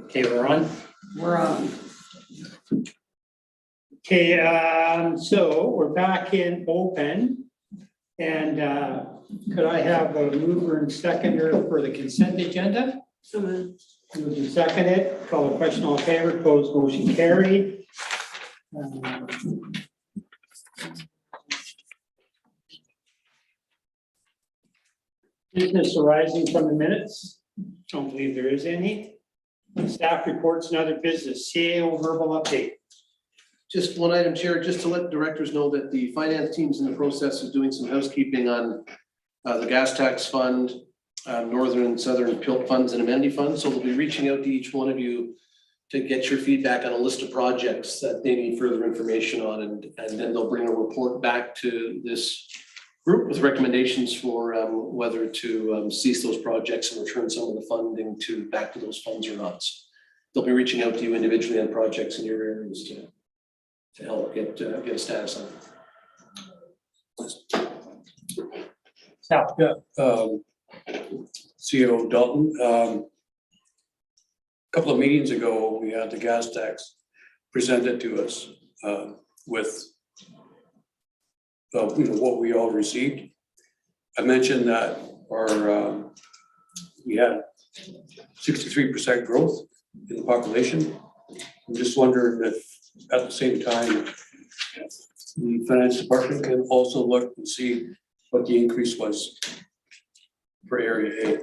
Okay, we're on. We're on. Okay, so we're back in open. And could I have a mover and seconder for the consent agenda? So moved. Moved and seconded. Call the question, all in favor, opposed, motion carried. Business arising from the minutes? Don't believe there is any. Staff reports and other business. CAO verbal update. Just one item, Chair, just to let directors know that the finance team's in the process of doing some housekeeping on the gas tax fund, northern and southern PILT funds and amenity funds. So they'll be reaching out to each one of you to get your feedback on a list of projects that they need further information on. And then they'll bring a report back to this group with recommendations for whether to cease those projects and return some of the funding back to those funds or not. So they'll be reaching out to you individually on projects in your areas to help get a status on it. Yeah, CEO Dalton. A couple of meetings ago, we had the gas tax presented to us with what we all received. I mentioned that we had 63% growth in the population. I'm just wondering if at the same time, the finance department can also look and see what the increase was for area A.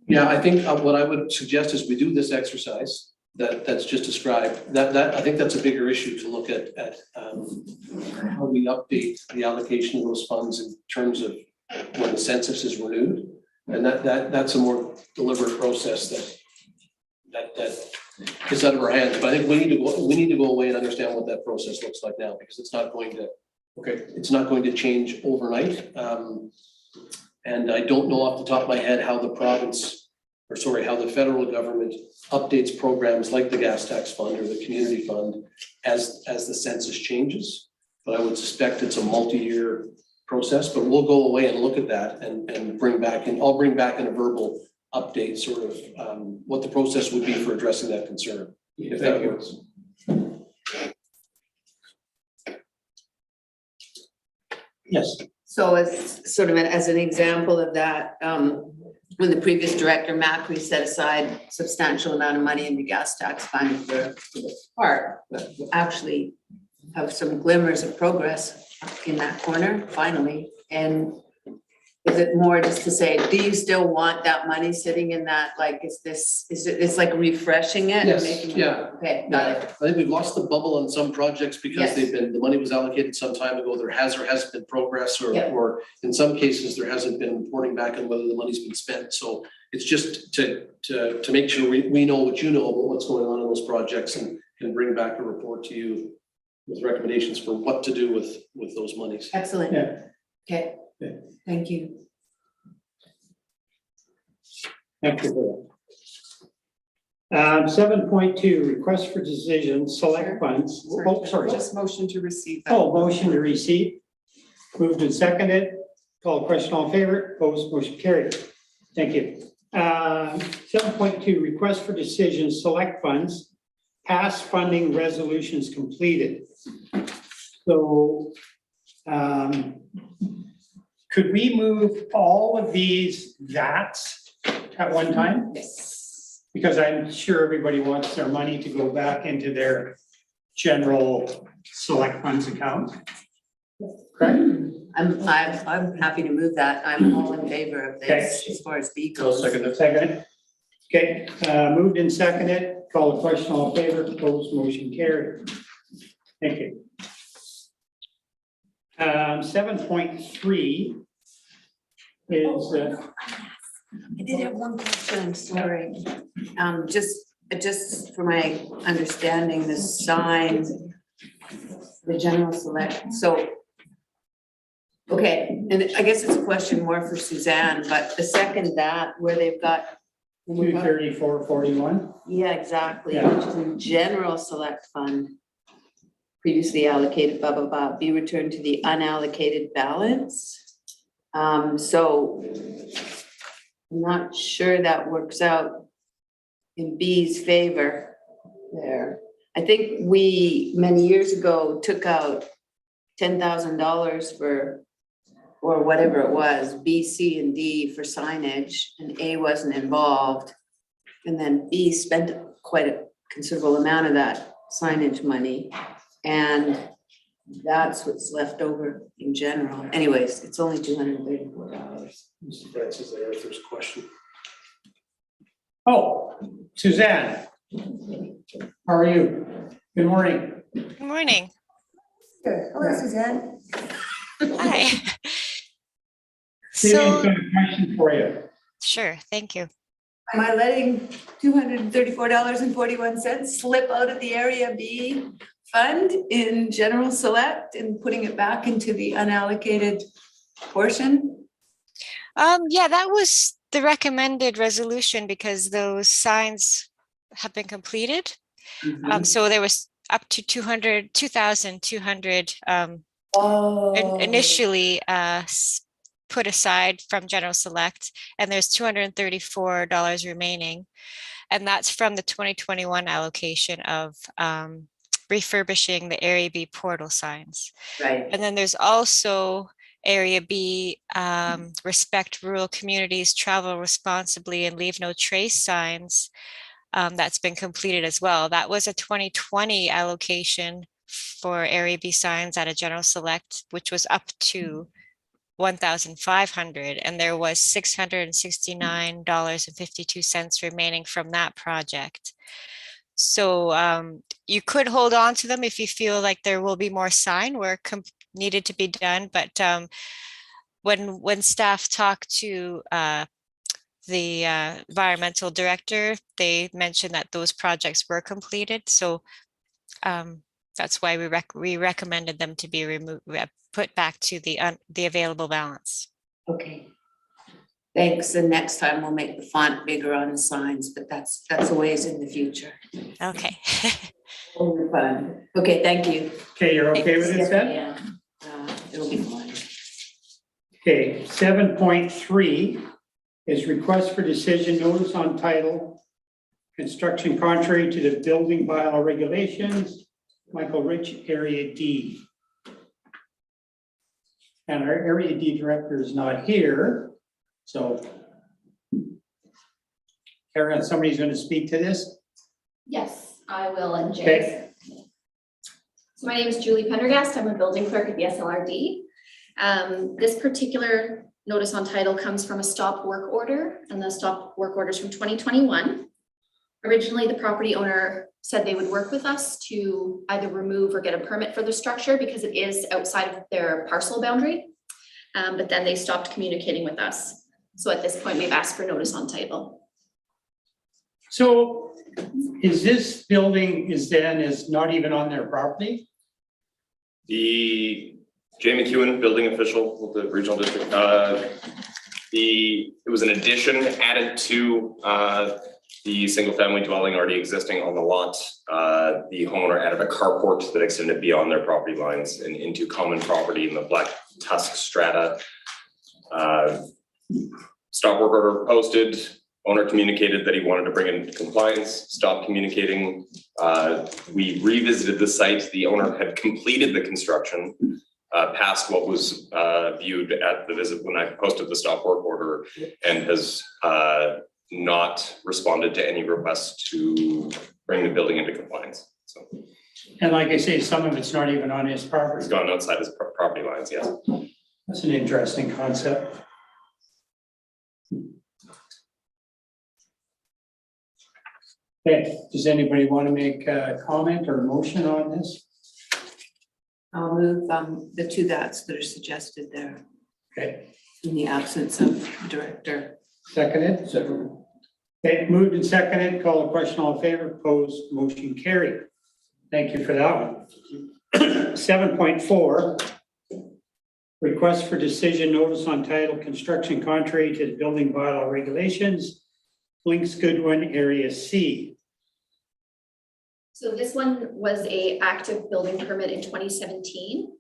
Yeah, I think what I would suggest is we do this exercise that's just described. That I think that's a bigger issue to look at how we update the allocation of those funds in terms of when the census is renewed, and that's a more deliberate process that is out of our hands. But I think we need to go away and understand what that process looks like now, because it's not going to change overnight. And I don't know off the top of my head how how the federal government updates programs like the gas tax fund or the community fund as the census changes. But I would suspect it's a multi-year process, but we'll go away and look at that and bring back, and I'll bring back in a verbal update sort of what the process would be for addressing that concern, if that works. Yes. So as sort of as an example of that, when the previous director, Macri, set aside substantial amount of money in the gas tax fund for the park, but we actually have some glimmers of progress in that corner, finally. And is it more just to say, do you still want that money sitting in that, like, it's like refreshing it? Yes, making it- yeah. Okay, got it. I think we've lost the bubble on some projects because Yes. the money was allocated some time ago. There has or hasn't been progress, Yeah. or in some cases, there hasn't been reporting back on whether the money's been spent. So it's just to make sure we know what you know about what's going on in those projects and can bring back a report to you with recommendations for what to do with those monies. Excellent. Yeah. Okay, Yeah. thank you. Thank you for that. 7.2, request for decision, select funds. Oh, sorry. Just motion to receive that. Oh, motion to receive. Moved and seconded. Call the question, all in favor, opposed, motion carried. Thank you. 7.2, request for decision, select funds, past funding resolutions completed. So could we move all of these VATs at one time? Yes. Because I'm sure everybody wants their money to go back into their general select funds account. Correct? I'm happy to move that. I'm all in favor of this Okay. as far as B I'll goes. second it. Second. Okay, moved and seconded. Call the question, all in favor, opposed, motion carried. Thank you. 7.3 is I did have one question, I'm sorry. Just for my understanding, the sign, the general select, so. Okay, and I guess it's a question more for Suzanne, but the second that, where they've got. 234.41. Yeah, exactly, Yeah. which is in general select fund. Previously allocated, blah, blah, blah, be returned to the unallocated balance. So I'm not sure that works out in B's favor there. I think we, many years ago, took out $10,000 for, or whatever it was, B, C, and D for signage, and A wasn't involved. And then B spent quite a considerable amount of that signage money, and that's what's left over in general. Anyways, it's only $234. Mr. Francis, there, if there's a question. Oh, Suzanne. How are you? Good morning. Good morning. Hello, Suzanne. Hi. Suzanne's So, got a question for you. sure, thank you. Am I letting $234.41 slip out of the Area B fund in general select and putting it back into the unallocated portion? Yeah, that was the recommended resolution because those signs have been completed. So there was up to 2,200 initially put aside from general select, and there's $234 remaining. And that's from the 2021 allocation of refurbishing the Area B portal signs. Right. And then there's also Area B, respect rural communities, travel responsibly, and leave no trace signs. That's been completed as well. That was a 2020 allocation for Area B signs at a general select, which was up to 1,500, and there was $669.52 remaining from that project. So you could hold on to them if you feel like there will be more sign work needed to be done. But when staff talked to the environmental director, they mentioned that those projects were completed. So that's why we recommended them to be removed, put back to the available balance. Okay. Thanks. And next time we'll make the font bigger on the signs, but that's a ways in the future. Okay. Fun. Okay, thank you. Okay, you're okay with it, then? Yeah. It'll be fine. Okay, 7.3 is request for decision notice on title, construction contrary to the building bylaw regulations, Michael Rich, Area D. And our Area D director is not here, so Karen, somebody's going to speak to this? Yes, I will, and James. Okay. So my name is Julie Pendergast. I'm a building clerk at the SLRD. This particular notice on title comes from a stop work order, and the stop work order is from 2021. Originally, the property owner said they would work with us to either remove or get a permit for the structure because it is outside of their parcel boundary. But then they stopped communicating with us. So at this point, we've asked for notice on title. So is this building is not even on their property? The Jamie McEwen, building official with the regional district, it was an addition added to the single family dwelling already existing on the lot. The homeowner added a carport that extended beyond their property lines and into common property in the Black Tusk strata. Stop work order posted. Owner communicated that he wanted to bring it into compliance, stopped communicating. We revisited the site. The owner had completed the construction past what was viewed at the visit when I posted the stop work order, and has not responded to any requests to bring the building into compliance. So, And like I say, some of it's not even on his property. it's gone outside his property lines, yes. That's an interesting concept. Okay, does anybody want to make a comment or motion on this? I'll move the two that are suggested there Okay, in the absence of director. seconded. So, okay, moved and seconded. Call the question. All in favor? Opposed? Motion carried. Thank you for that one. 7.4. Request for decision notice on title construction contrary to the building bylaw regulations. Links Goodwin, Area C. So this one was a active building permit in 2017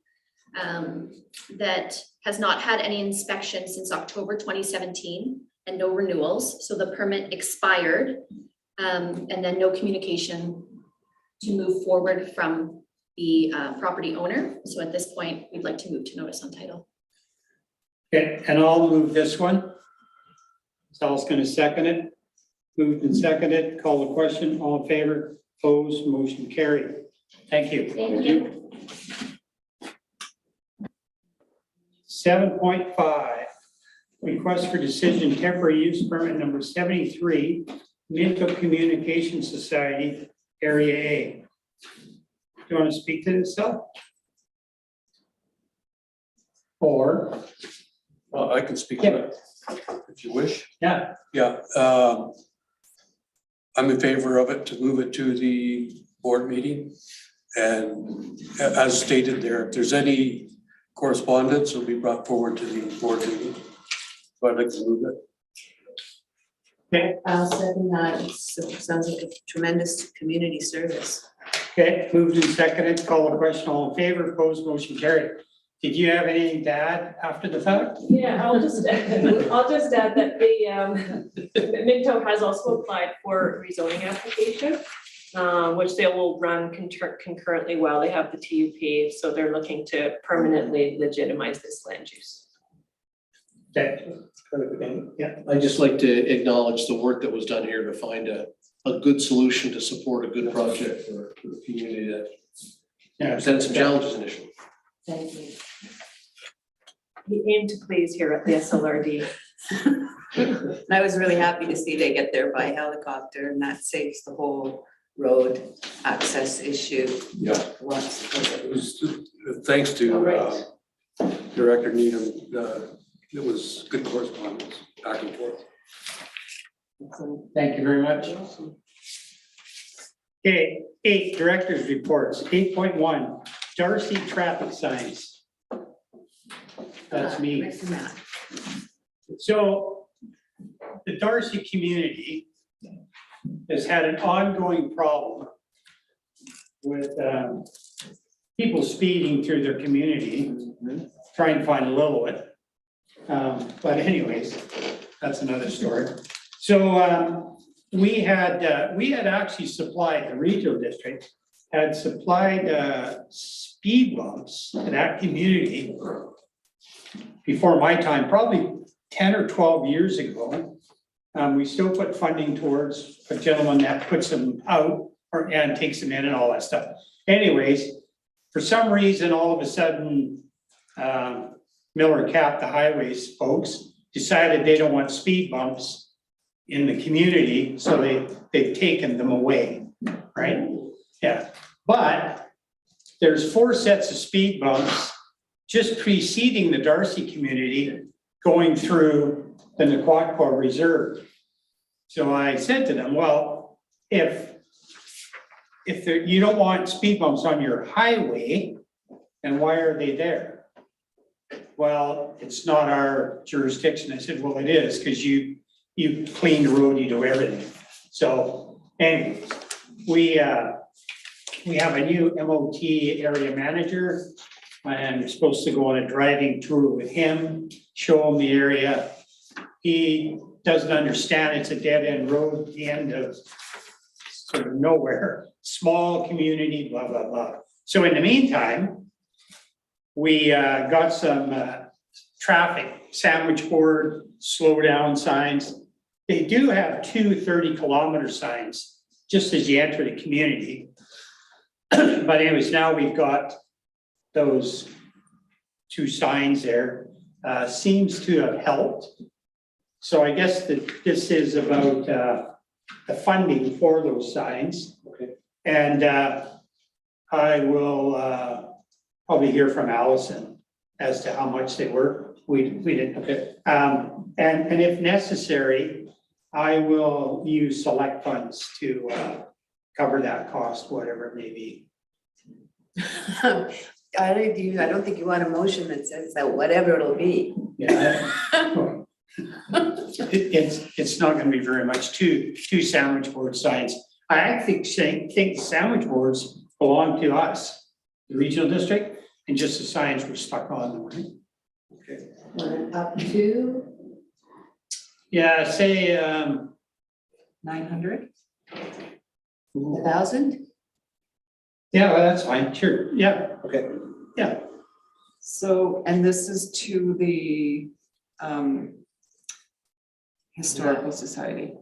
that has not had any inspection since October 2017. and no renewals. So the permit expired, and then no communication to move forward from the property owner. So at this point, we'd like to move to notice on title. Okay, and I'll move this one. Sal's gonna second it. Moved and seconded, call the question, all in favor, opposed, motion carried. Thank you. Thank you. 7.5, request for decision, temporary use permit number 73, Minto Communication Society, Area A. Do you want to speak to this, Sal? Or, I can speak to it if you wish. yeah, Yeah, I'm in favor of it, to move it to the board meeting. And as stated there, if there's any correspondence, it'll be brought forward to the board meeting. So I'd like to move it. okay, I'll second that. It sounds like a tremendous community service. okay, moved and seconded, call the question, all in favor, opposed, motion carried. Did you have anything to add after the fact? Yeah, I'll just add that the Minto has also applied for a rezoning application, which they will run concurrently while they have the TUP. So they're looking to permanently legitimize this land use. Okay, yeah, I'd just like to acknowledge the work that was done here to find a good solution to support a good project for the community that yeah, presented some challenges initially. Thank you. We aim to please here at the SLRD. And I was really happy to see they get there by helicopter, and that saves the whole road access issue. Yeah. Once. It was, thanks to Director Needham, it was good correspondence back and forth. thank you very much. Okay, 8, director's reports, 8.1, Darcy traffic signs. That's me. Nice and that. So the Darcy community has had an ongoing problem with people speeding through their community, trying to find Lillooet. But anyways, that's another story. So we had actually supplied, the regional district had supplied speed bumps to that community before my time, probably 10 or 12 years ago. We still put funding towards a gentleman that puts them out and takes them in and all that stuff. Anyways, for some reason, all of a sudden, Miller Cap, the highways folks, decided they don't want speed bumps in the community, so they've taken them away, right? Yeah, but there's 4 sets of speed bumps just preceding the Darcy community going through the Naquatqua Reserve. So I said to them, well, if you don't want speed bumps on your highway, then why are they there? Well, it's not our jurisdiction. I said, well, it is, because you clean the road, you do everything. So anyways, we have a new MOT area manager. I'm supposed to go on a driving tour with him, show him the area. He doesn't understand it's a dead end road, the end of sort of nowhere, small community, blah, blah, blah. So in the meantime, we got some traffic sandwich board, slow down signs. They do have 2 30-kilometer signs just as you enter the community. But anyways, now we've got those 2 signs there. Seems to have helped. So I guess that this is about the funding for those signs. Okay. And I will probably hear from Allison as to how much they were. We didn't. Okay. And if necessary, I will use select funds to cover that cost, whatever it may be. I don't think you want a motion that says that whatever it'll be. Yeah. It's not gonna be very much, 2 sandwich board signs. I actually think the sandwich boards belong to us, the regional district, and just the signs were stuck on them, right? Up to Yeah, say, 900? 1,000? yeah, well, that's fine, sure, yeah, Okay. yeah. So, and this is to the Historical Society,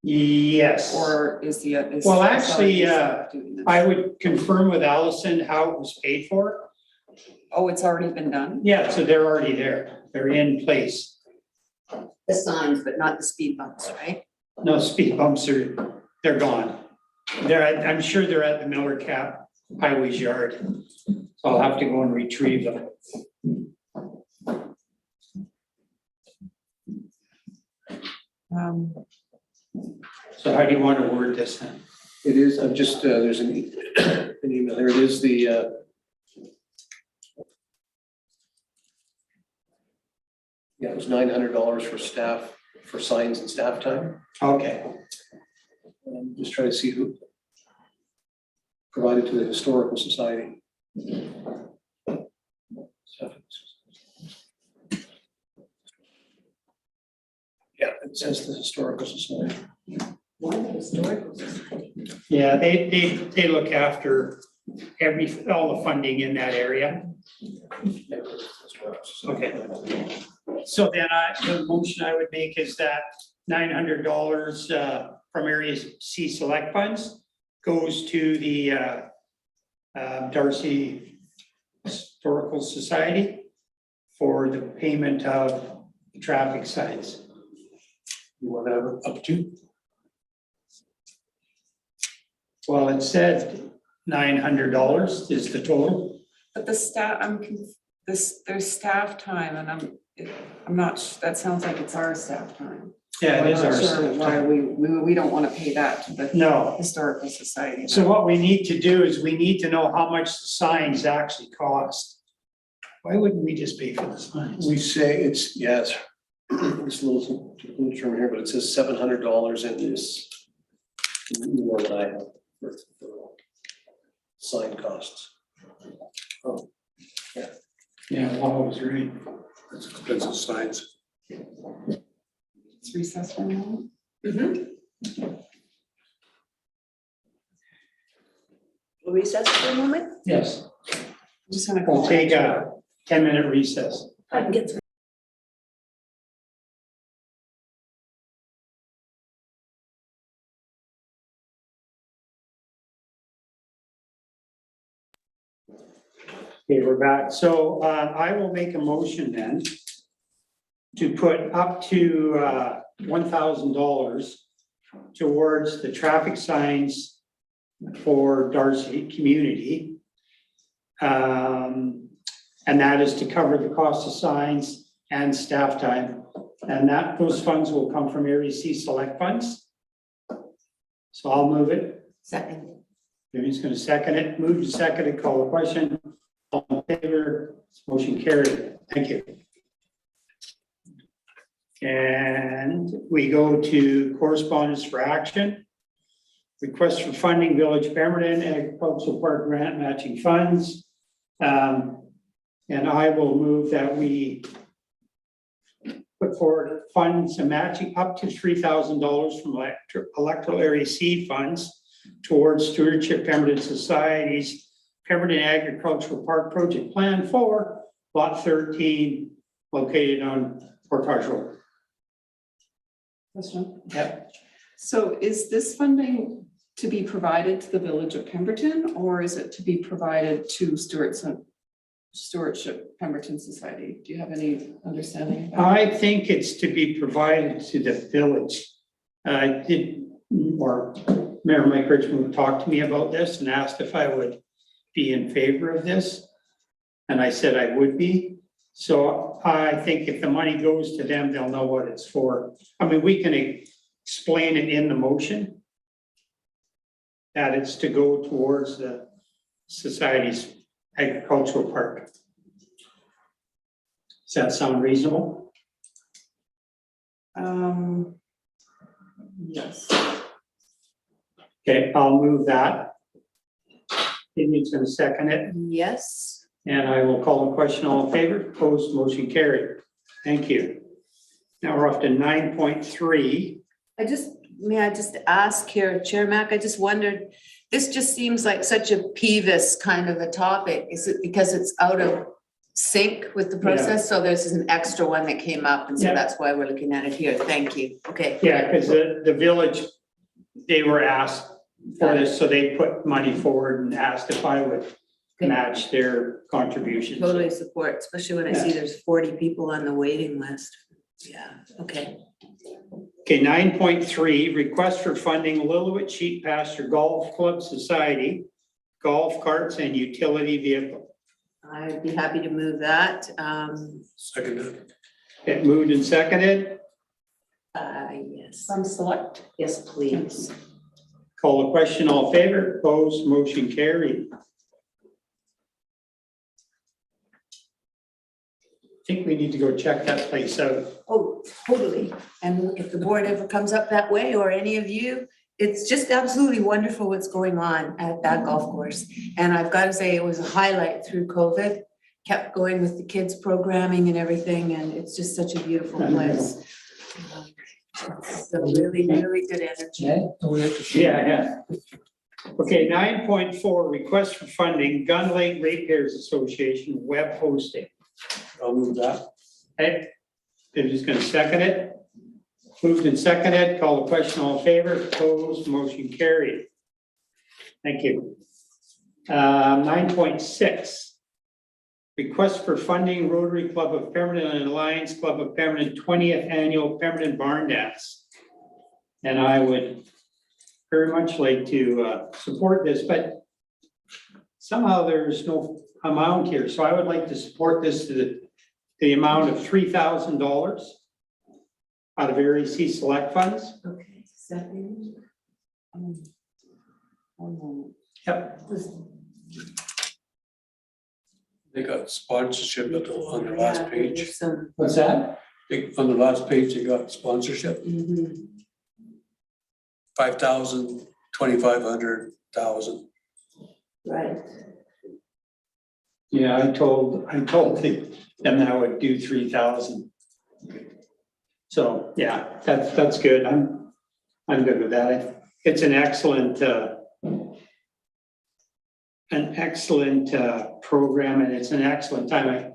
Yes. or is the? is Well, the actually, SLRD doing this? I would confirm with Allison how it was paid for. Oh, it's already been done? Yeah, so they're already there. They're in place. The signs, but not the speed bumps, right? No speed bumps they're gone. I'm sure they're at the Miller Cap Highways yard. So I'll have to go and retrieve them. So how do you want to word this then? It is, I'm just, there's an email, there it is, yeah, it was $900 for staff, for signs and staff time. Okay, Just trying to see who provided to the Historical Society. Yeah, it says the Historical Society. Why the Historical Society? yeah, they look after all the funding in that area. Okay. So then the motion I would make is that $900 from Area C Select Funds goes to the Darcy Historical Society for the payment of the traffic signs. You want to have it up to? Well, it said $900 is the total. But the staff, there's staff time and I'm not, that sounds like it's our staff time. Yeah, it is I'm our not sure staff why time. we don't want to pay that to the No. Historical Society. So what we need to do is we need to know how much the signs actually cost. Why wouldn't we just pay for the signs? We say it's, yes, it's a little term here, but it says $700 in this. More than I have for sign costs. Oh, Yeah, Paul was right. That's expensive signs. It's recessed for a moment. Will recess for a moment? Yes, I'm just gonna go. we'll take a 10-minute recess. I can get through. Okay, we're back. So I will make a motion then to put up to $1,000 towards the traffic signs for Darcy community. And that is to cover the cost of signs and staff time. And those funds will come from Area C Select Funds. So I'll move it. Second. Vivian's going to second it. Move to second it. Call the question. All in favor? Motion carried. Thank you. And we go to correspondence for action. Request for funding Village Pemberton Agricultural Park Grant Matching Funds. And I will move that we put forward funds and matching up to $3,000 from Electoral Area C funds towards Stewardship Pemberton Society's Pemberton Agricultural Park Project Plan for Lot 13 located on Portage Road. Question. Yep. So is this funding to be provided to the Village of Pemberton, or is it to be provided to Stewardship Pemberton Society? Do you have any understanding of that? I think it's to be provided to the village. Mayor Mike Richmond talked to me about this and asked if I would be in favor of this. And I said I would be. So I think if the money goes to them, they'll know what it's for. I mean, we can explain it in the motion that it's to go towards the society's agricultural park. Does that sound reasonable? Yes. Okay, I'll move that. Vivian's going to second it, Yes. and I will call the question. All in favor? Opposed? Motion carried. Thank you. Now we're up to 9.3. May I just ask here, Chair Mac, I just wondered, this just seems like such a peevish kind of a topic. Is it because it's out of sync with the process? So this is an extra one that came up, and so Yeah. that's why we're looking at it here. Thank you. Okay. Yeah, because the village, they were asked for this, so they put money forward and asked if I would match their contributions. Totally support, especially when I see there's 40 people on the waiting list. Yeah, okay. Okay, 9.3, request for funding Lillooet Sheep Pasture Golf Club Society, golf carts and utility vehicle. I'd be happy to move that. Seconded. It moved and seconded. Yes. From select. Yes, please. Call the question, all in favor, opposed, motion carried. I think we need to go check that place out. Oh, totally. And if the board ever comes up that way, or any of you, it's just absolutely wonderful what's going on at that golf course. And I've got to say, it was a highlight through COVID, kept going with the kids programming and everything, and it's just such a beautiful place. So really, really good energy. Yeah. Okay, 9.4, request for funding, Gun Lake Ratepayers Association web hosting. I'll move that. Okay, they're just gonna second it. Moved and seconded, call the question, all in favor, opposed, motion carried. Thank you. 9.6, request for funding Rotary Club of Pemberton and Alliance Club of Pemberton 20th Annual Pemberton Barn Dance. And I would very much like to support this, but somehow there's no amount here, so I would like to support this to the amount of $3,000 out of REC Select Funds. Okay, second. Yep. They got sponsorship on the last page. There's some. What's that? On the last page, they got sponsorship, Mhm. 5,000, 2,500, 1,000. Right. Yeah, I told them that I would do 3,000. So, yeah, that's good. I'm good with that. It's an excellent program, and it's an excellent time.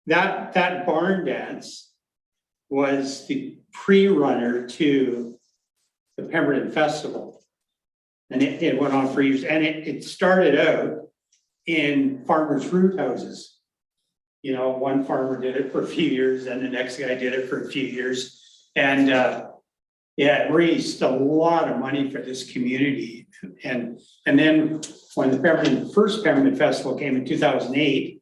That barn dance was the pre-runner to the Pemberton Festival. And it went on for years, and it started out in farmers' root houses. You know, one farmer did it for a few years, and the next guy did it for a few years. And yeah, it raised a lot of money for this community. And then when the first Pemberton Festival came in 2008,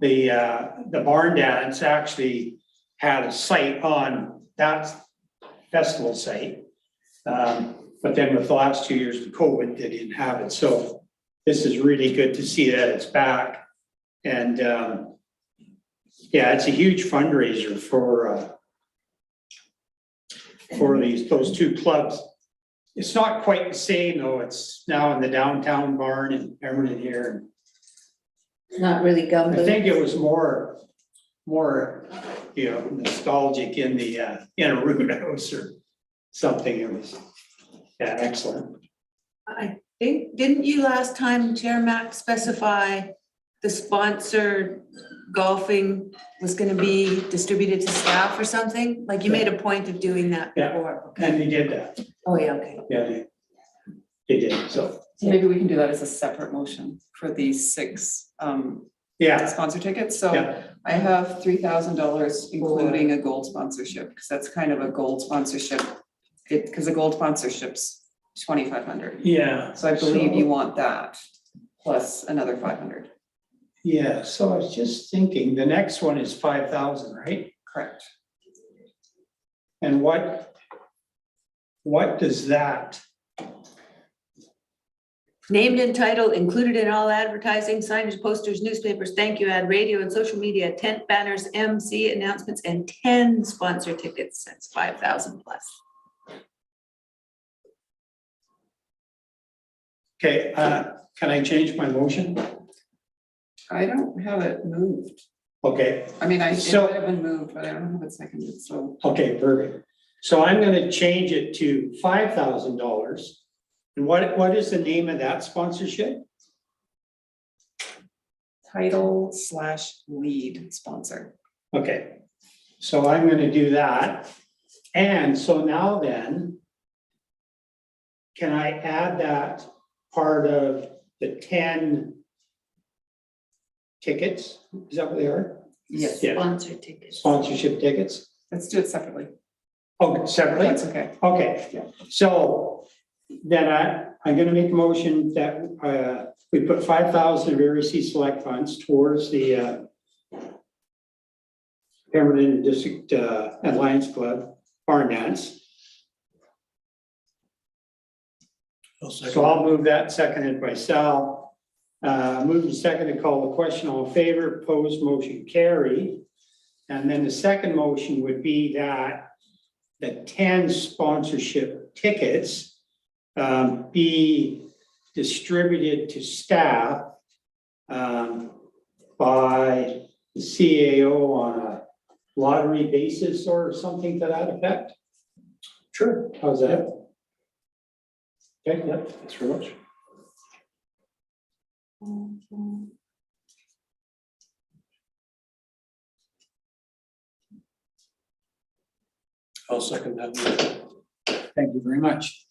the barn dance actually had a site on that festival site. But then with the last 2 years of COVID, they didn't have it. So this is really good to see that it's back. And yeah, it's a huge fundraiser for those two clubs. It's not quite the same though. It's now in the downtown barn in Pemberton here. Not really I gumbo. think it was more, nostalgic in a root house or something. It was, yeah, excellent. I think, didn't you last time, Chair Mac, specify the sponsored golfing was gonna be distributed to staff or something? Like you made a point of doing that Yeah. before. And Okay. they did that. Oh, yeah, okay. Yeah, they did. So, So maybe we can do that as a separate motion for these 6 yeah, sponsor tickets. So yeah, I have $3,000 including a gold sponsorship, because that's kind of a gold sponsorship. Because a gold sponsorship's 2,500. yeah. So I believe you want that plus another 500. Yeah, so I was just thinking, the next one is 5,000, right? Correct. And what does that? Named and titled, included in all advertising, signage, posters, newspapers, thank you ad, radio and social media, tent banners, MC announcements, and 10 sponsor tickets. That's 5,000 plus. Okay, can I change my motion? I don't have it moved. Okay, I mean, it So- might have been moved, but I don't know if it's seconded, so. okay, perfect. So I'm gonna change it to $5,000. And what is the name of that sponsorship? Title/lead sponsor. Okay, so I'm gonna do that. And so now then, can I add that part of the 10 tickets? Is that what they are? Yes, Yeah, Sponsor tickets. sponsorship tickets? let's do it separately. Oh, separately? That's okay. Okay, so then I'm gonna make a motion that we put 5,000 of REC select funds towards the Pemberton District Alliance Club barn dance. So I'll move that, seconded by Sal. Moved and seconded, call the question, all in favor, opposed, motion carried. And then the second motion would be that the 10 sponsorship tickets be distributed to staff by the CAO on a lottery basis or something to that effect? Sure. How's that? Okay, Yeah, thanks very much. I'll second that. thank you very much.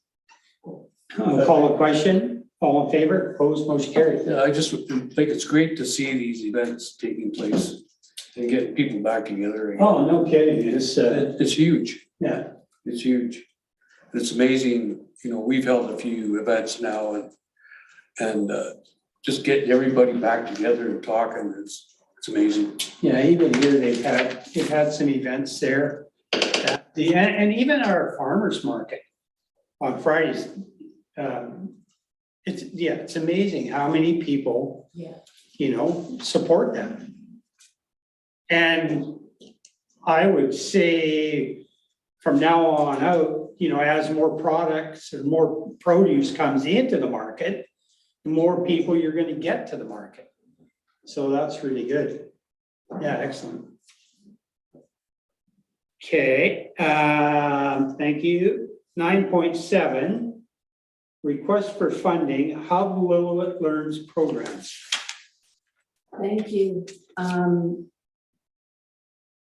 I'll call a question, all in favor, opposed, motion carried. Yeah, I just think it's great to see these events taking place and getting people back together. again. Oh, no kidding, It's huge. yeah, It's huge. It's amazing, you know, we've held a few events now and just getting everybody back together and talking, it's amazing. yeah, even here, they've had some events there. And even our farmers market on Fridays. It's amazing how many people, support them. And I would say from now on out, as more products and more produce comes into the market, the more people you're gonna get to the market. So that's really good. Yeah, excellent. Okay, thank you. 9.7, request for funding, Hub Lillooet Learns programs. Thank you.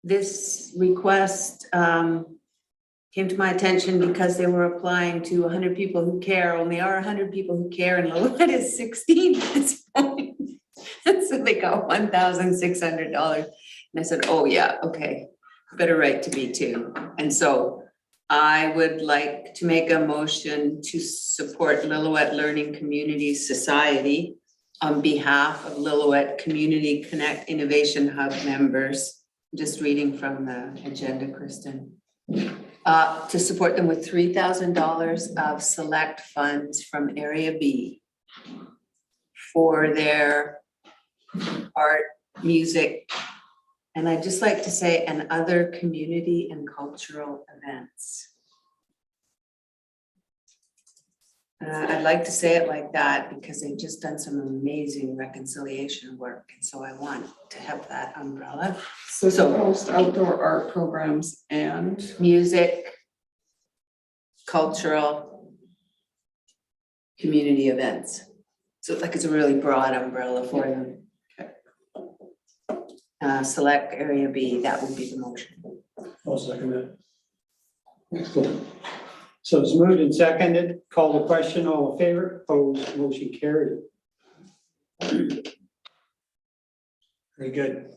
This request came to my attention because they were applying to 100 people who care. Only are 100 people who care, and Lillooet is 16 at this point. So they got $1,600. And I said, oh yeah, okay, better write to me too. And so I would like to make a motion to support Lillooet Learning Community Society on behalf of Lillooet Community Connect Innovation Hub members. Just reading from the agenda, Kristen. To support them with $3,000 of select funds from Area B for their art, music, and I'd just like to say, and other community and cultural events. I'd like to say it like that because they've just done some amazing reconciliation work. And so I want to have that umbrella. So to host outdoor art programs and Music, cultural, community events. So it's a really broad umbrella for them. Select Area B, that would be the motion. I'll second that. Excellent. So it's moved and seconded, call the question, all in favor, opposed, motion carried. Very good.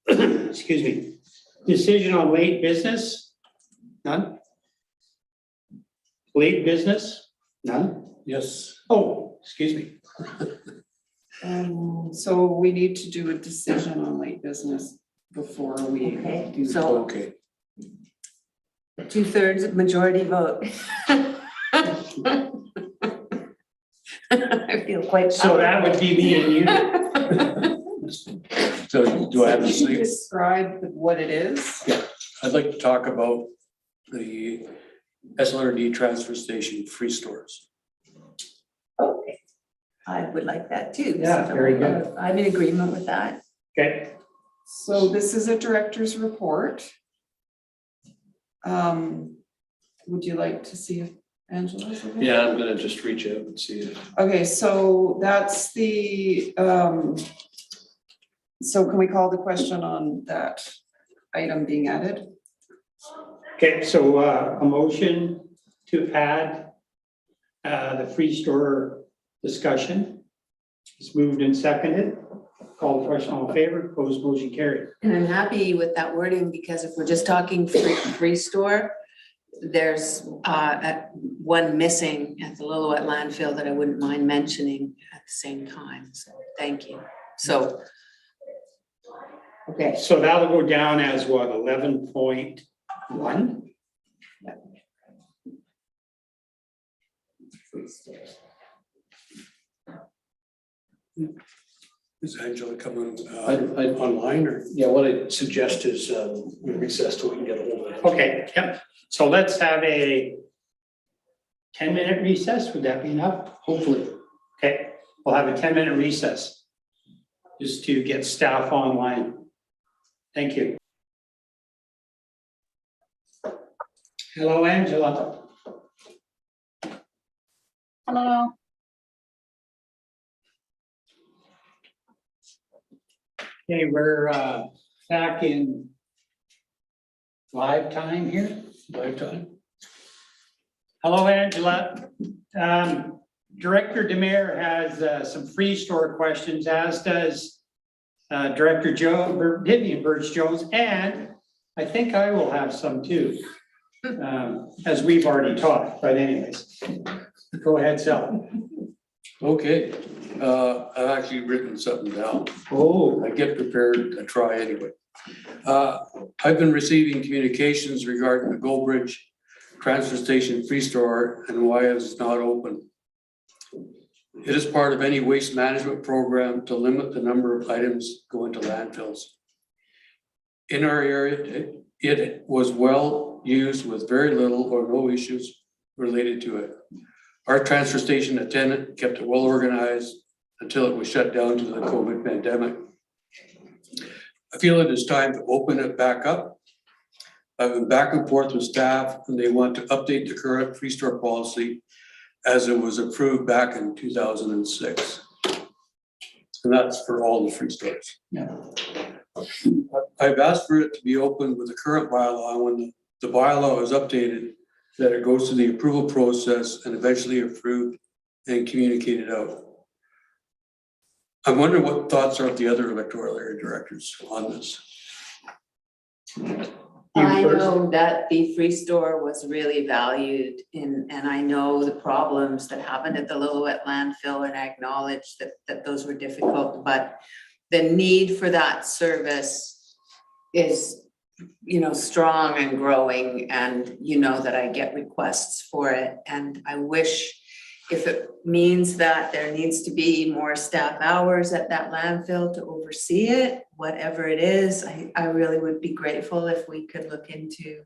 Excuse me. Decision on late business? None? Late business? None? Yes. Oh, excuse me. so we need to do a decision on late business before we Okay, do. so Okay. 2/3 majority vote. I feel quite. So that would be me and you. So do I have to You can say, describe what it is? I'd like to talk about the SLRD transfer station free stores. Okay, I would like that too. Yeah, very good. I'm in agreement with that. Okay, So this is a director's report. Would you like to see if Angela's available? Yeah, I'm gonna just reach out and see if. Okay, so that's the, so can we call the question on that item being added? Okay, so a motion to add the free store discussion. It's moved and seconded. Call the question, all in favor, opposed, motion carried. And I'm happy with that wording because if we're just talking free store, there's one missing at the Lillooet landfill that I wouldn't mind mentioning at the same time. So thank you. So, okay. So that'll go down as what, 11.1? Is Angela coming I- online or? Yeah, what I suggest is we recess till we can get a hold of it. Okay, yep. So let's have a 10-minute recess. Would that be enough? Hopefully. Okay, we'll have a 10-minute recess just to get staff online. Thank you. Hello, Angela. Hello. Okay, we're back in live time here. Live time. Hello, Angela. Director Demare has some free store questions, as does Director Vivian Birch-Jones, and I think I will have some too, as we've already talked, but anyways. Go ahead, Sal. Okay, I've actually written something down. Oh, I get prepared to try anyway. I've been receiving communications regarding the Goldbridge transfer station free store and why it's not open. It is part of any waste management program to limit the number of items going to landfills. In our area, it was well used with very little or no issues related to it. Our transfer station attendant kept it well organized until it was shut down due to the COVID pandemic. I feel it is time to open it back up. I've been back and forth with staff and they want to update the current free store policy as it was approved back in 2006. And that's for all the free stores. yeah. I've asked for it to be open with the current bylaw. When the bylaw is updated, that it goes through the approval process and eventually approved and communicated out. I'm wondering what thoughts are of the other electoral area directors on this. I first. know that the free store was really valued and I know the problems that happened at the Lillooet landfill, and I acknowledge that those were difficult, but the need for that service is, you know, strong and growing, and you know that I get requests for it, and I wish, if it means that there needs to be more staff hours at that landfill to oversee it, whatever it is, I really would be grateful if we could look into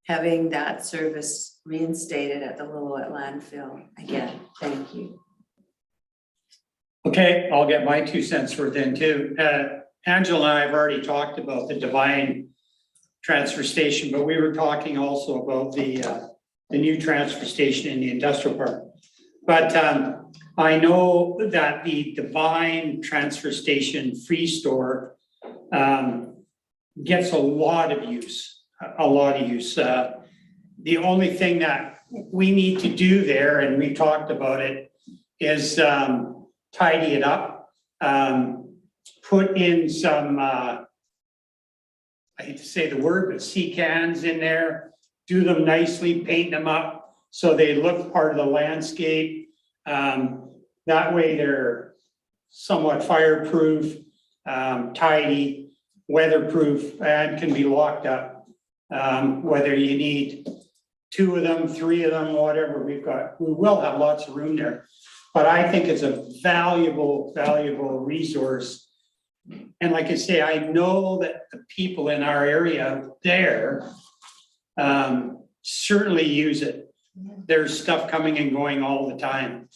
having that service reinstated at the Lillooet landfill again. Thank you. Okay, I'll get my 2 cents worth in too. Angela and I have already talked about the Divine transfer station, but we were talking also about the new transfer station in the industrial park. But I know that the Divine transfer station free store gets a lot of use, The only thing that we need to do there, and we talked about it, is tidy it up, put in some, I hate to say the word, but sea cans in there, do them nicely, paint them up so they look part of the landscape. That way they're somewhat fireproof, tidy, weatherproof, and can be locked up. Whether you need 2 of them, 3 of them, whatever we will have lots of room there. But I think it's a valuable resource. And like I say, I know that the people in our area there certainly use it. There's stuff coming and going all the time.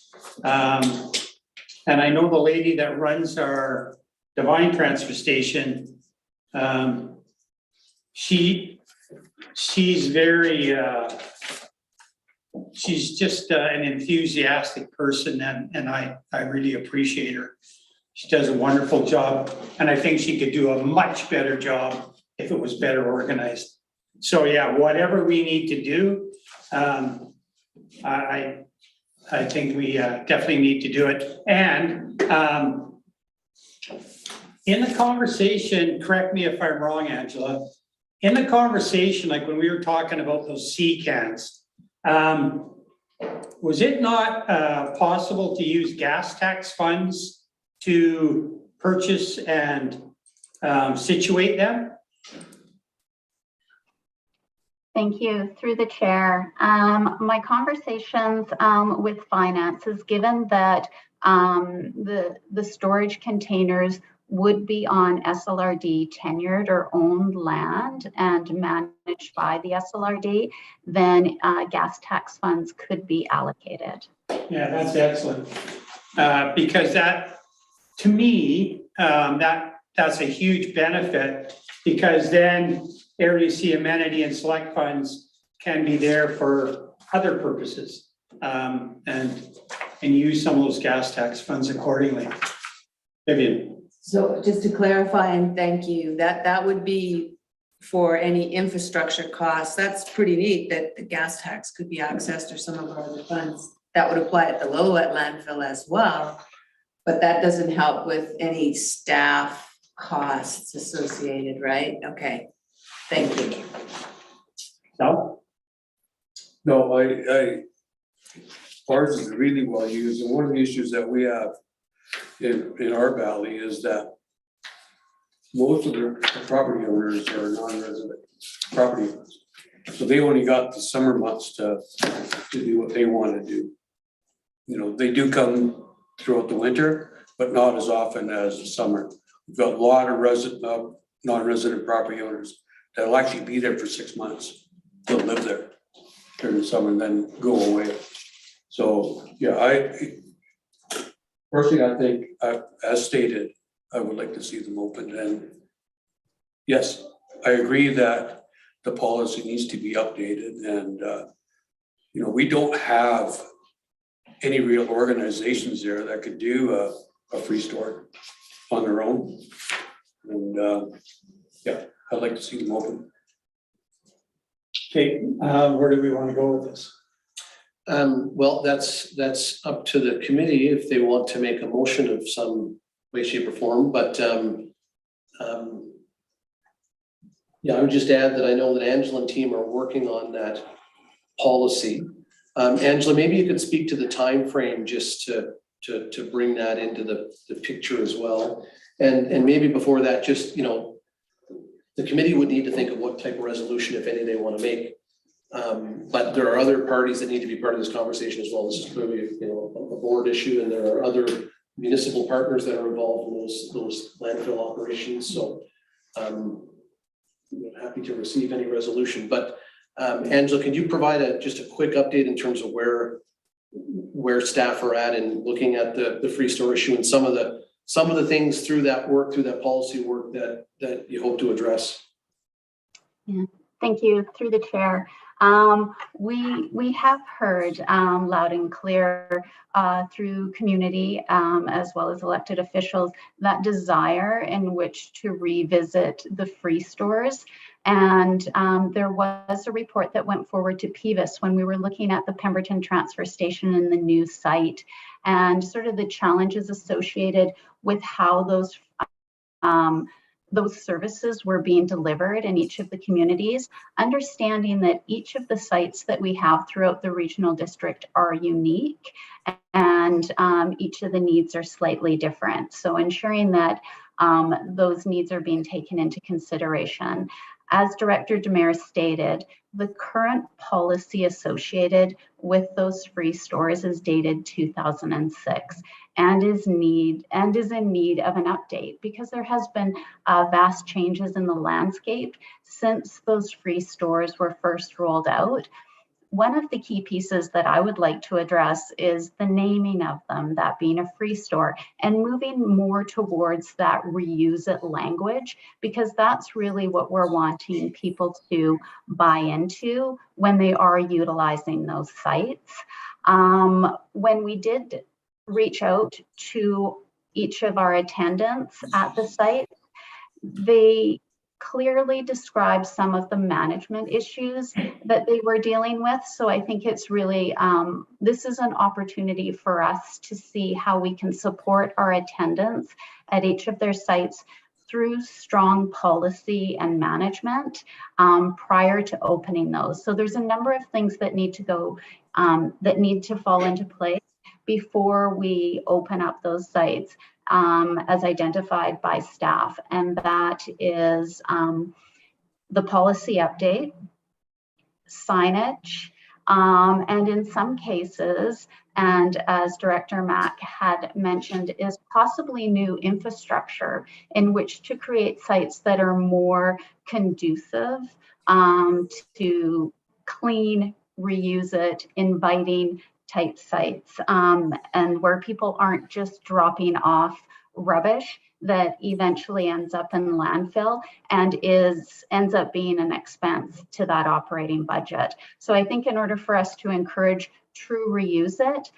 And I know the lady that runs our Divine transfer station She's very, she's just an enthusiastic person, and I really appreciate her. She does a wonderful job, and I think she could do a much better job if it was better organized. So yeah, whatever we need to do, I think we definitely need to do it. And in the conversation, correct me if I'm wrong, Angela, in the conversation, like when we were talking about those sea cans, was it not possible to use gas tax funds to purchase and situate them? Thank you. Through the chair. My conversations with finance is given that the storage containers would be on SLRD tenured or owned land and managed by the SLRD, then gas tax funds could be allocated. Yeah, that's excellent. Because that, to me, that's a huge benefit, because then area C amenity and select funds can be there for other purposes, and use some of those gas tax funds accordingly. Vivian. So just to clarify, and thank you, that would be for any infrastructure costs. That's pretty neat that the gas tax could be accessed or some of our other funds. That would apply at the Lillooet landfill as well, but that doesn't help with any staff costs associated, right? Okay, thank you. No? No, ours is really well used, and one of the issues that we have in our valley is that most of the property owners are non-resident property owners. So they only got the summer months to do what they want to do. You know, they do come throughout the winter, but not as often as the summer. We've got a lot of non-resident property owners that'll actually be there for 6 months. They'll live there during the summer and then go away. So, yeah, personally, I think, as stated, I would like to see them open. And yes, I agree that the policy needs to be updated. And, you know, we don't have any real organizations there that could do a free store on their own. And, yeah, I'd like to see them open. Okay, where do we want to go with this? Well, that's up to the committee if they want to make a motion of some way, shape, or form, but yeah, I would just add that I know that Angela and team are working on that policy. Angela, maybe you could speak to the time frame just to bring that into the picture as well. And maybe before that, just, you know, the committee would need to think of what type of resolution, if any, they want to make. But there are other parties that need to be part of this conversation as well. This is clearly, you know, a board issue, and there are other municipal partners that are involved in those landfill operations. So I'm happy to receive any resolution. But Angela, can you provide just a quick update in terms of where staff are at in looking at the free store issue and some of the things through that policy work that you hope to address? Yeah, thank you. Through the chair. We have heard loud and clear through community as well as elected officials that desire in which to revisit the free stores. And there was a report that went forward to PEVIS when we were looking at the Pemberton transfer station and the new site and sort of the challenges associated with how those services were being delivered in each of the communities, understanding that each of the sites that we have throughout the regional district are unique and each of the needs are slightly different. So ensuring that those needs are being taken into consideration. As Director Demers stated, the current policy associated with those free stores is dated 2006 and is in need of an update because there has been vast changes in the landscape since those free stores were first rolled out. one of the key pieces that I would like to address is the naming of them, that being a free store, and moving more towards that reuse it language, because that's really what we're wanting people to buy into when they are utilizing those sites. When we did reach out to each of our attendants at the site, they clearly described some of the management issues that they were dealing with. So I think it's really, this is an opportunity for us to see how we can support our attendants at each of their sites through strong policy and management prior to opening those. So there's a number of things that need to go, that need to fall into place before we open up those sites, as identified by staff. And that is the policy update, signage, and in some cases, and as Director Mack had mentioned, is possibly new infrastructure in which to create sites that are more conducive to clean, reuse it, inviting type sites, and where people aren't just dropping off rubbish that eventually ends up in landfill and ends up being an expense to that operating budget. So I think in order for us to encourage true reuse it,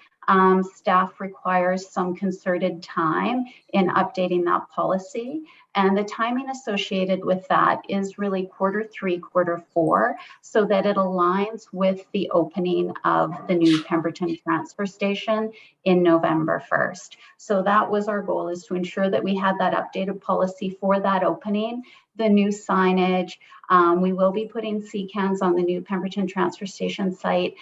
staff requires some concerted time in updating that policy. And the timing associated with that is really Q3, Q4, so that it aligns with the opening of the new Pemberton transfer station in November 1st. So that was our goal, is to ensure that we had that updated policy for that opening, the new signage. We will be putting C-cans on the new Pemberton transfer station site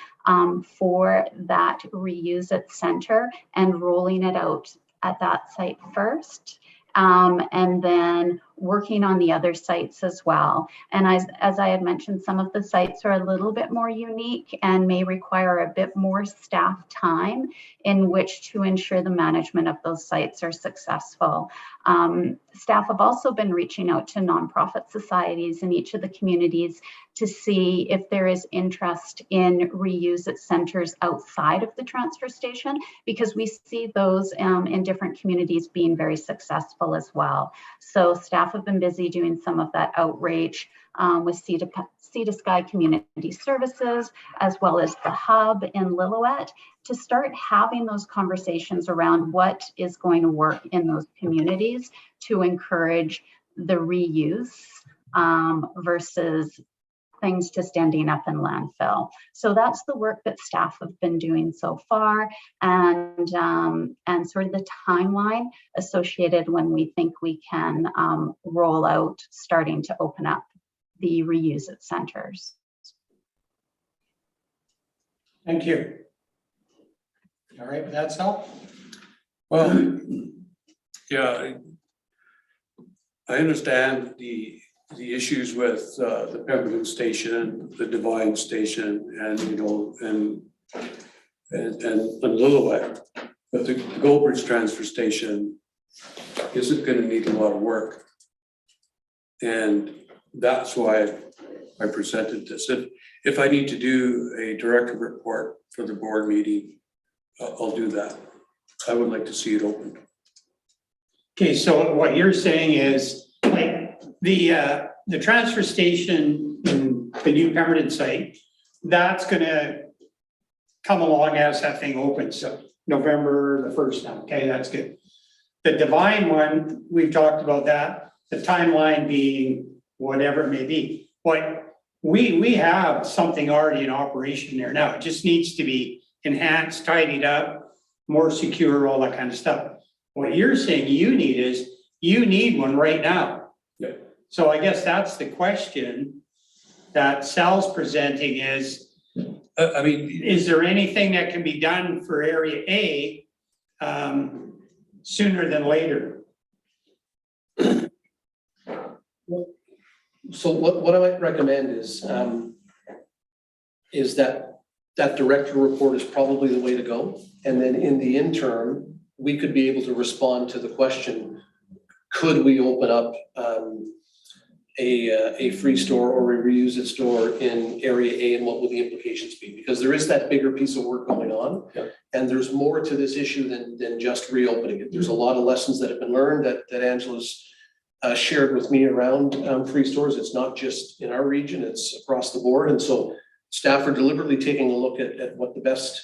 for that reuse it center and rolling it out at that site first. And then working on the other sites as well. And as I had mentioned, some of the sites are a little bit more unique and may require a bit more staff time in which to ensure the management of those sites are successful. Staff have also been reaching out to nonprofit societies in each of the communities to see if there is interest in reuse it centers outside of the transfer station, because we see those in different communities being very successful as well. So staff have been busy doing some of that outreach with Sea to Sky Community Services, as well as the hub in Lillooet, to start having those conversations around what is going to work in those communities to encourage the reuse versus things just ending up in landfill. So that's the work that staff have been doing so far, and sort of the timeline associated when we think we can roll out, starting to open up the reuse it centers. Thank you. All right, that's all. Well, yeah, I understand the issues with the Pemberton station, the Divine station, and and Lillooet, but the Goldbridge transfer station isn't going to need a lot of work, and that's why I presented this. If I need to do a director report for the board meeting, I'll do that. I would like to see it opened. Okay, so what you're saying is, like, the transfer station in the new Pemberton site, that's gonna come along as that thing opens, so November the 1st now, okay, that's good. The Divine one, we've talked about that, the timeline being whatever it may be. But we have something already in operation there now. It just needs to be enhanced, tidied up, more secure, all that kind of stuff. What you're saying you need one right now. Yeah. So I guess that's the question that Sal's presenting is, I mean, is there anything that can be done for Area A sooner than later? So what I might recommend is that director report is probably the way to go. And then in the interim, we could be able to respond to the question, could we open up a free store or a reuse it store in area A, and what would the implications be? Because there is that bigger piece of work going on. Yep. And there's more to this issue than just reopening it. There's a lot of lessons that have been learned that Angela's shared with me around free stores. It's not just in our region, it's across the board. And so staff are deliberately taking a look at what the best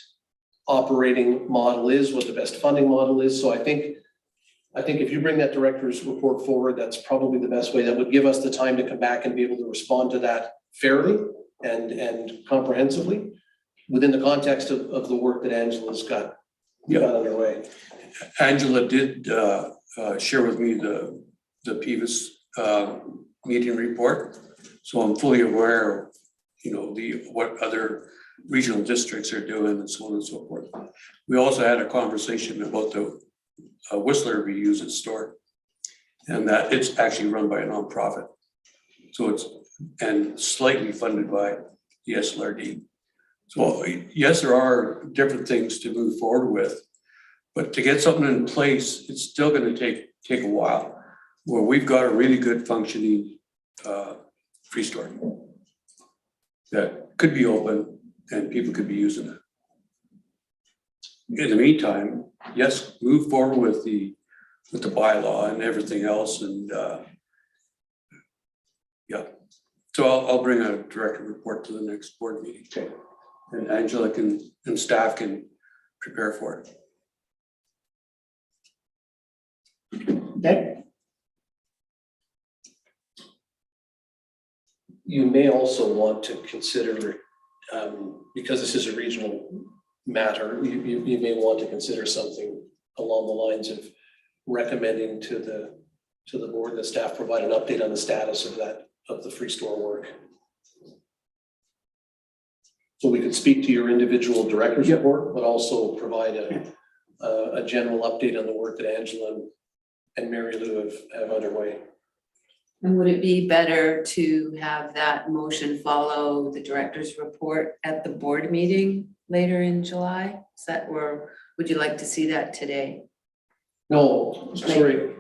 operating model is, what the best funding model is. So I think if you bring that director's report forward, that's probably the best way. That would give us the time to come back and be able to respond to that fairly and comprehensively within the context of the work that Angela's got underway. Angela did share with me the PVIS meeting report, so I'm fully aware of, what other regional districts are doing and so on and so forth. We also had a conversation about the Whistler reuse it store, and that it's actually run by a nonprofit. So and slightly funded by the SLRD. So yes, there are different things to move forward with, but to get something in place, it's still going to take a while. Where we've got a really good functioning free store that could be open and people could be using it. In the meantime, yes, move forward with the bylaw and everything else, and so I'll bring a director report to the next board meeting. Okay. And Angela and staff can prepare for it. Okay, You may also want to consider, because this is a regional matter, you may want to consider something along the lines of recommending to the board that staff provide an update on the status of the free store work. So we could speak to your individual director's report, but also provide a general update on the work that Angela and Mary Lou have underway. And would it be better to have that motion follow the director's report at the board meeting later in July? Is that, or would you like to see that today? No, sorry.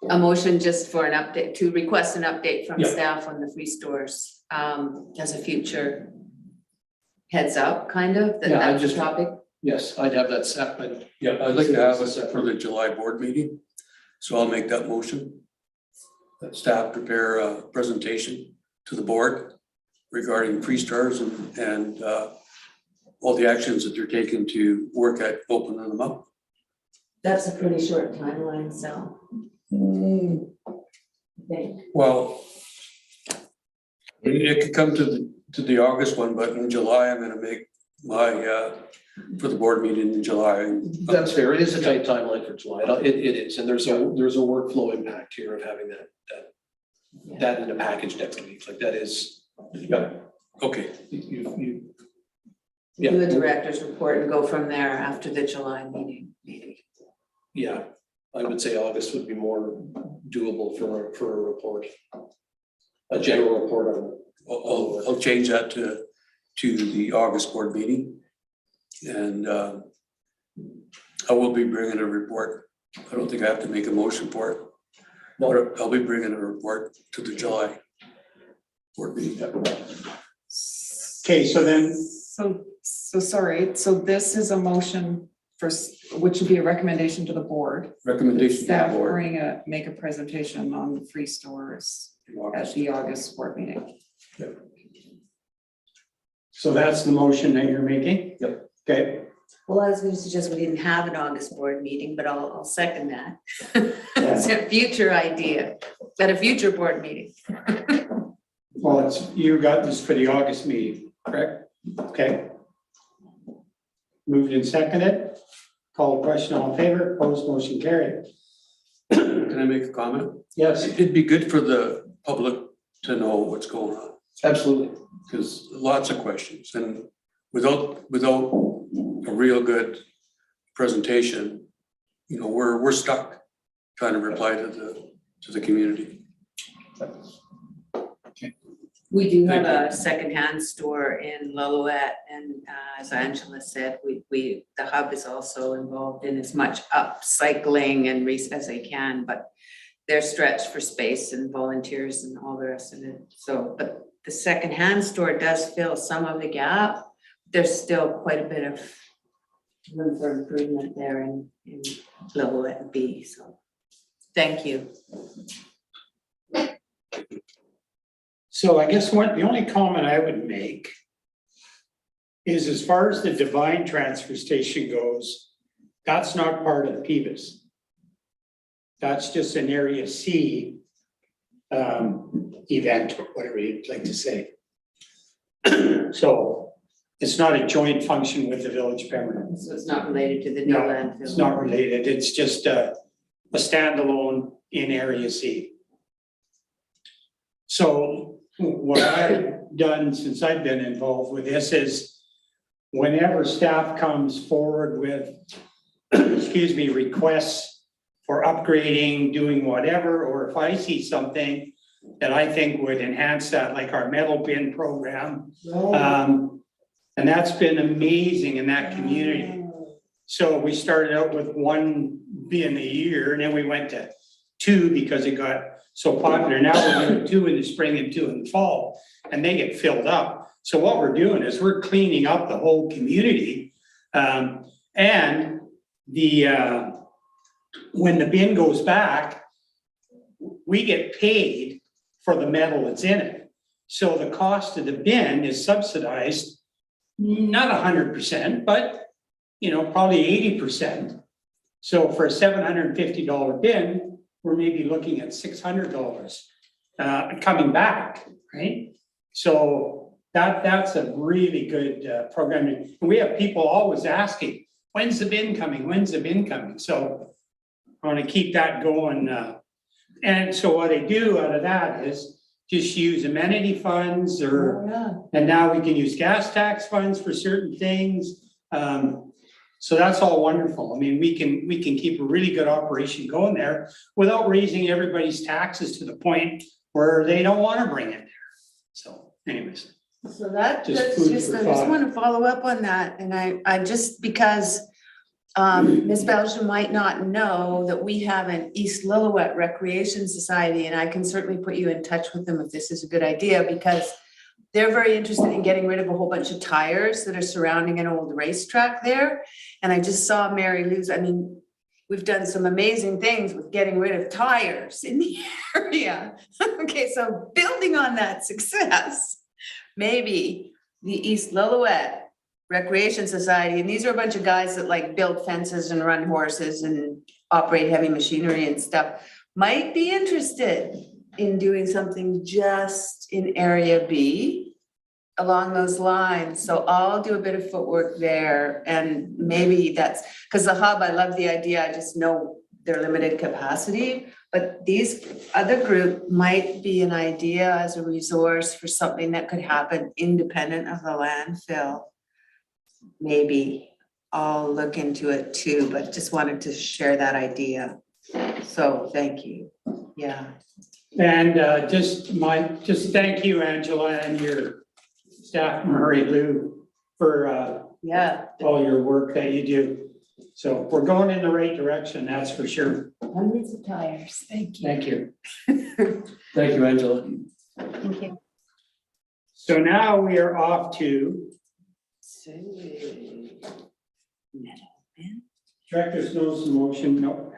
A motion just for an update, to request an update from staff on the free stores as a future heads up, kind of, that's the topic? Yes, I'd have that set. I'd like to have it for the July board meeting, so I'll make that motion. That staff prepare a presentation to the board regarding free stores and all the actions that they're taking to work at opening them up. That's a pretty short timeline, so. I think. Well, it could come to the August one, but in July, I'm gonna make my, for the board meeting in July. That's fair. It is a tight timeline for July. It is, and there's a workflow impact here of having that in a package next week. Like that is, Okay. you Do a director's report and go from there after the July meeting, maybe. Yeah, I would say August would be more doable for a report. A general report on. I'll change that to the August board meeting. And I will be bringing a report. I don't think I have to make a motion for it. No. But I'll be bringing a report to the July board meeting. okay, so then, So sorry, so this is a motion for, which would be a recommendation to the board. Recommendation to Staff the board. make a presentation on the free stores at the August board meeting. so that's the motion that you're making? Yep. Okay, Well, I was going to suggest we didn't have an August board meeting, but I'll second that. It's a future idea, at a future board meeting. well, you got this for the August meeting, correct? Okay. Moved and seconded. Call the question, all in favor, opposed, motion carried. Can I make a comment? Yes, It'd be good for the public to know what's going on, Absolutely. because lots of questions, and without a real good presentation, we're stuck trying to reply to the community. We do have a secondhand store in Lillooet, and as Angela said, the hub is also involved in as much upcycling and as they can, but they're stretched for space and volunteers and all the rest of it. So, but the secondhand store does fill some of the gap. There's still quite a bit of room for improvement there in Lillooet B, so thank you. So I guess the only comment I would make is as far as the Divine transfer station goes, that's not part of the PBIS. That's just an Area C event, or whatever you'd like to say. So it's not a joint function with the Village of Pembroke. So it's not related to the new No, landfill? it's not related. It's just a standalone in Area C. So what I've done since I've been involved with this is whenever staff comes forward with, excuse me, requests for upgrading, doing whatever, or if I see something that I think would enhance that, like our metal bin program. And that's been amazing in that community. So we started out with 1 bin a year, and then we went to 2 because it got so popular. Now we're doing 2 in the spring and 2 in the fall, and they get filled up. So what we're doing is we're cleaning up the whole community. And when the bin goes back, we get paid for the metal that's in it. So the cost of the bin is subsidized, not 100%, but probably 80%. So for a $750 bin, we're maybe looking at $600 coming back, right? So that's a really good program. And we have people always asking, when's the bin coming? When's the bin coming? So I want to keep that going. And so what I do out of that is just use amenity funds and now we can use gas tax funds for certain things. So that's all wonderful. I mean, we can keep a really good operation going there without raising everybody's taxes to the point where they don't want to bring it there. So anyways. So that's Just food just, for I just thought. want to follow up on that, and I just, because Ms. Belgian might not know that we have an East Lillooet Recreation Society, and I can certainly put you in touch with them if this is a good idea, because they're very interested in getting rid of a whole bunch of tires that are surrounding an old racetrack there. And I just saw Mary Lou's, I mean, we've done some amazing things with getting rid of tires in the area. Okay, so building on that success, maybe the East Lillooet Recreation Society, and these are a bunch of guys that like build fences and run horses and operate heavy machinery and stuff, might be interested in doing something just in Area B along those lines. So I'll do a bit of footwork there, and maybe that's, because the hub, I love the idea, I just know their limited capacity, but these other group might be an idea as a resource for something that could happen independent of the landfill. Maybe I'll look into it too, but just wanted to share that idea. So thank you. Yeah. And just thank you, Angela, and your staff, Mary Lou, for Yeah. all your work that you do. So we're going in the right direction, that's for sure. Hundreds of tires. Thank you. Thank you. Thank you, Angela. Thank you. So now we are off to Director's notice of motion. No,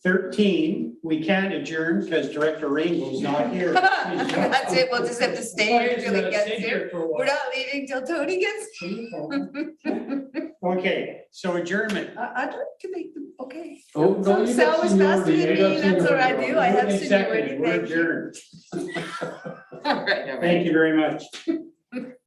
13, we can't adjourn because Director Rainbow's not here. That's it, we'll just have to stay here until he gets here. We're not leaving till Tony gets. Okay, so adjournment. I'd like to make them, okay. Oh, no, Some you Sal got was seniority, faster than you got me, that's what I seniority. do, I have Moved and seniority, seconded. We're thank you. adjourned. All right, all right. Thank you very much.